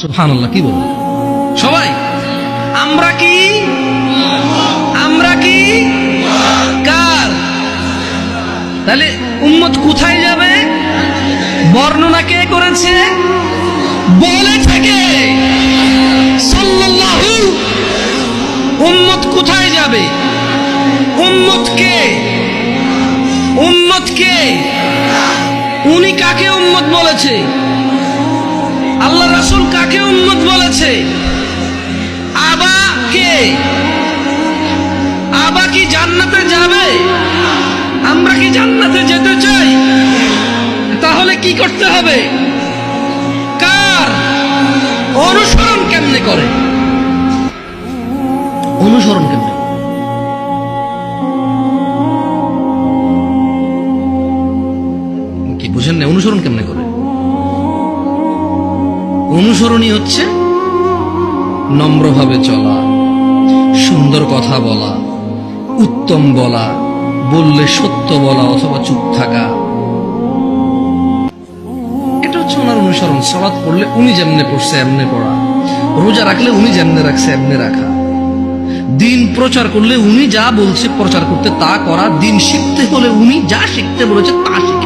সুবহানাল্লাহ, কি বলবো সবাই? আমরা কি কার? তাহলে উম্মত কোথায় যাবে? বর্ণনা কে করেছে? বলে থেকে সাল্লাল্লাহু। উম্মত কোথায় যাবে? উম্মত কে? উনি কাকে উম্মত বলেছে? আল্লাহ রাসূল কাকে উম্মত বলেছে? আবা কে? আবা কি জান্নাতে যাবে? আমরা কি জান্নাতে যেতে চাই? তাহলে কি করতে হবে? কার অনুসরণ কেমনে করে? অনুসরণ কেমনে? কি বুঝেন না? অনুসরণ কেমনে করে? অনুসরণই হচ্ছে নম্রভাবে চলা, সুন্দর কথা বলা, উত্তম বলা, বললে সত্য বলা অথবা চুপ থাকা। এটা হচ্ছে ওনার অনুসরণ। সালাত পড়লে উনি যেমনে পড়ছে এমনে পড়া, রোজা রাখলে উনি যেমনে রাখছে এমনে রাখা, দিন প্রচার করলে উনি যা বলছে প্রচার করতে তা করা, দিন শিখতে হলে উনি যা শিখতে বলেছে তা শিখে